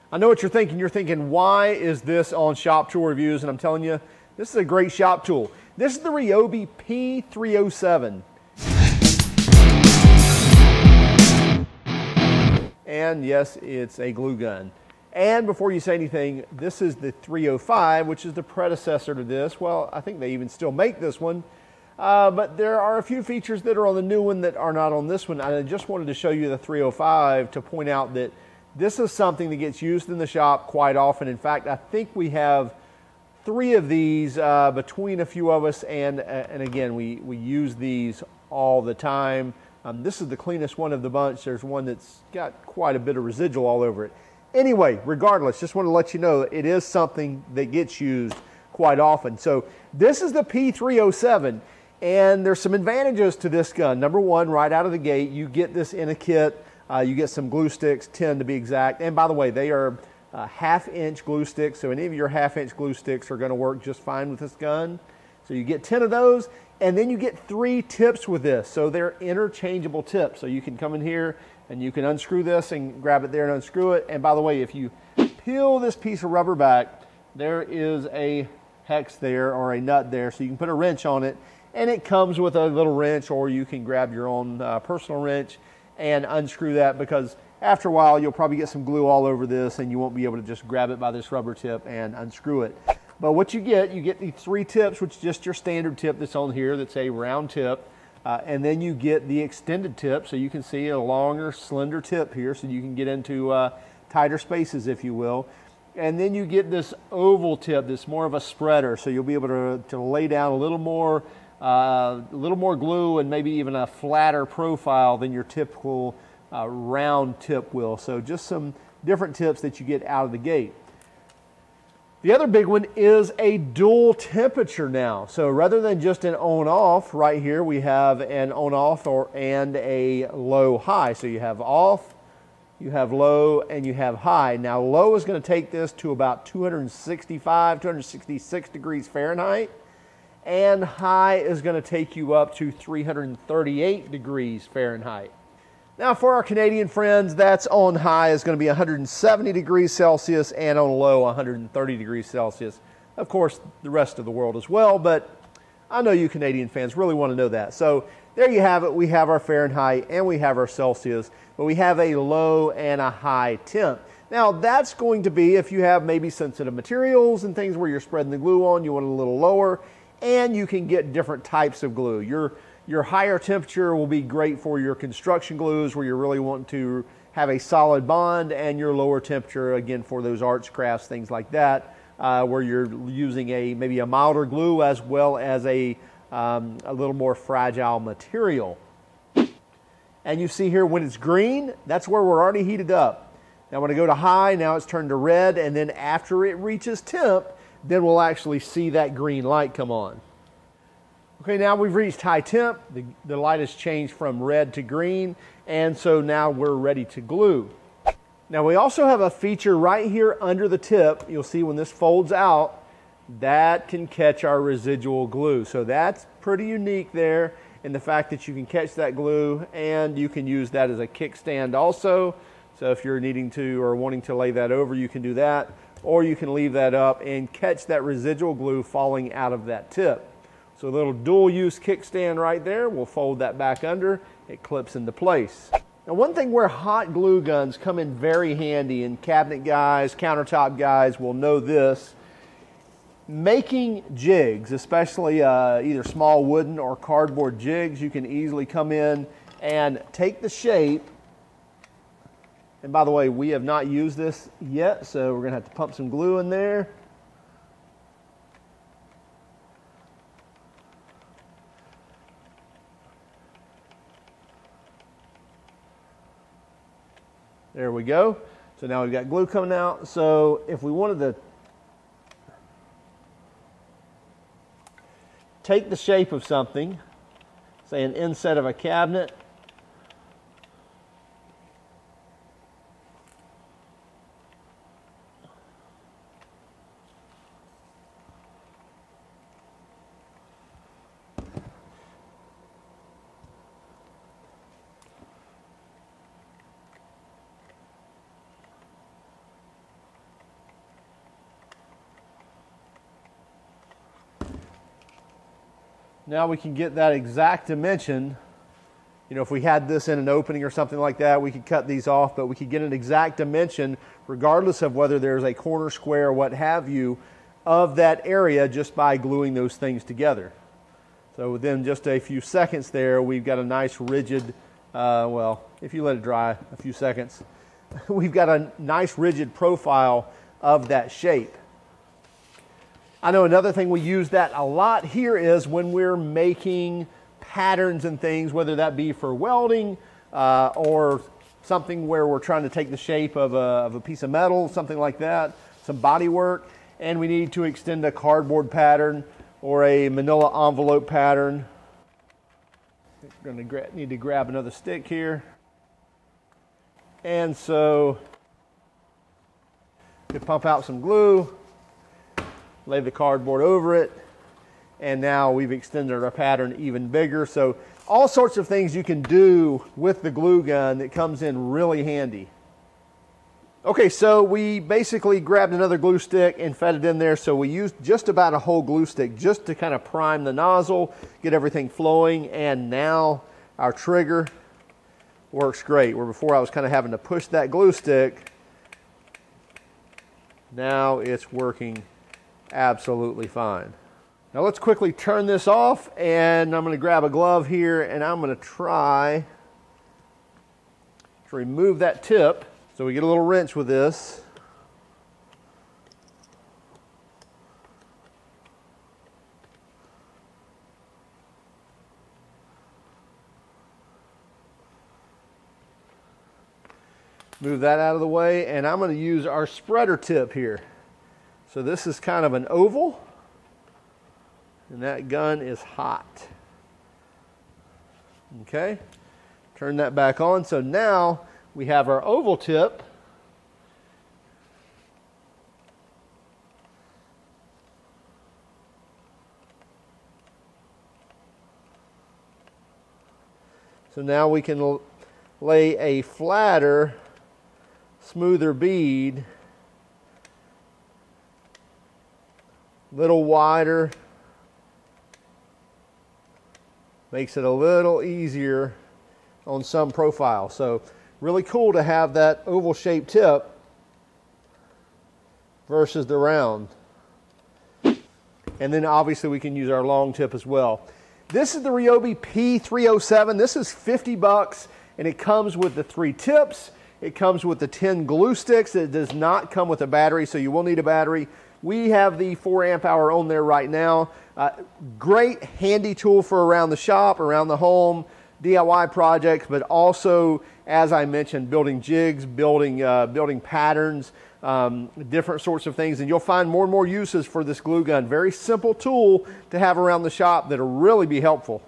I know what you're thinking. You're thinking, why is this on Shop Tool Reviews? And I'm telling you, this is a great shop tool. This is the Ryobi P307. And yes, it's a glue gun. And before you say anything, this is the 305, which is the predecessor to this. Well, I think they even still make this one. But there are a few features that are on the new one that are not on this one. I just wanted to show you the 305 to point out that this is something that gets used in the shop quite often. In fact, I think we have 3 of these between a few of us, and again, we use these all the time. This is the cleanest one of the bunch. There's one that's got quite a bit of residual all over it. Anyway, regardless, just want to let you know it is something that gets used quite often. So this is the P307, and there's some advantages to this gun. Number one, right out of the gate, you get this in a kit. You get some glue sticks, 10 to be exact. And by the way, they are half-inch glue sticks, so any of your half-inch glue sticks are going to work just fine with this gun. So you get 10 of those, and then you get 3 tips with this. So they're interchangeable tips. So you can come in here and you can unscrew this and grab it there and unscrew it. And by the way, if you peel this piece of rubber back, there is a hex there or a nut there, so you can put a wrench on it, and it comes with a little wrench, or you can grab your own personal wrench and unscrew that, because after a while you'll probably get some glue all over this and you won't be able to just grab it by this rubber tip and unscrew it. But what you get the 3 tips, which is just your standard tip that's on here, that's a round tip, and then you get the extended tip, so you can see a longer, slender tip here, so you can get into tighter spaces, if you will. And then you get this oval tip that's more of a spreader, so you'll be able to lay down a little more glue and maybe even a flatter profile than your typical round tip will. So just some different tips that you get out of the gate. The other big one is a dual temperature now. So rather than just an on-off, right here we have an on-off and a low-high. So you have off, you have low, and you have high. Now low is going to take this to about 265, 266 degrees Fahrenheit. And high is going to take you up to 338 degrees Fahrenheit. Now for our Canadian friends, that's on high is going to be 170 degrees Celsius, and on low 130 degrees Celsius. Of course, the rest of the world as well, but I know you Canadian fans really want to know that. So there you have it. We have our Fahrenheit and we have our Celsius, but we have a low and a high temp. Now that's going to be if you have maybe sensitive materials and things where you're spreading the glue on, you want it a little lower, and you can get different types of glue. Your higher temperature will be great for your construction glues where you're really wanting to have a solid bond, and your lower temperature, again, for those arts crafts, things like that, where you're using maybe a milder glue as well as a little more fragile material. And you see here when it's green, that's where we're already heated up. Now when I go to high, now it's turned to red, and then after it reaches temp, then we'll actually see that green light come on. Okay, now we've reached high temp. The light has changed from red to green, and so now we're ready to glue. Now we also have a feature right here under the tip. You'll see when this folds out, that can catch our residual glue. So that's pretty unique there in the fact that you can catch that glue, and you can use that as a kickstand also. So if you're needing to or wanting to lay that over, you can do that, or you can leave that up and catch that residual glue falling out of that tip. So a little dual use kickstand right there. We'll fold that back under. It clips into place. Now one thing where hot glue guns come in very handy, and cabinet guys, countertop guys will know this, making jigs, especially either small wooden or cardboard jigs, you can easily come in and take the shape. And by the way, we have not used this yet, so we're going to have to pump some glue in there. There we go. So now we've got glue coming out. So if we wanted to take the shape of something, say an inset of a cabinet, Now we can get that exact dimension. You know, if we had this in an opening or something like that, we could cut these off, but we could get an exact dimension regardless of whether there's a corner, square, or what have you, of that area just by gluing those things together. So within just a few seconds there, we've got a nice rigid, well, if you let it dry a few seconds, we've got a nice rigid profile of that shape. I know another thing we use that a lot here is when we're making patterns and things, whether that be for welding or something where we're trying to take the shape of a piece of metal, something like that, some body work, and we need to extend a cardboard pattern or a manila envelope pattern. We're going to need to grab another stick here. And so we pump out some glue, lay the cardboard over it, and now we've extended our pattern even bigger. So all sorts of things you can do with the glue gun that comes in really handy. Okay, so we basically grabbed another glue stick and fed it in there. So we used just about a whole glue stick just to kind of prime the nozzle, get everything flowing, and now our trigger works great. Where before I was kind of having to push that glue stick, now it's working absolutely fine. Now let's quickly turn this off, and I'm going to grab a glove here and I'm going to try to remove that tip. So we get a little wrench with this. Move that out of the way, and I'm going to use our spreader tip here. So this is kind of an oval, and that gun is hot. Okay, turn that back on. So now we have our oval tip. So now we can lay a flatter, smoother bead, little wider, makes it a little easier on some profiles. So really cool to have that oval shaped tip versus the round. And then obviously we can use our long tip as well. This is the Ryobi P307. This is 50 bucks, and it comes with the 3 tips. It comes with the 10 glue sticks. It does not come with a battery, so you will need a battery. We have the 4 amp hour on there right now. Great handy tool for around the shop, around the home, DIY projects, but also, as I mentioned, building jigs, building patterns, different sorts of things. And you'll find more and more uses for this glue gun. Very simple tool to have around the shop that'll really be helpful.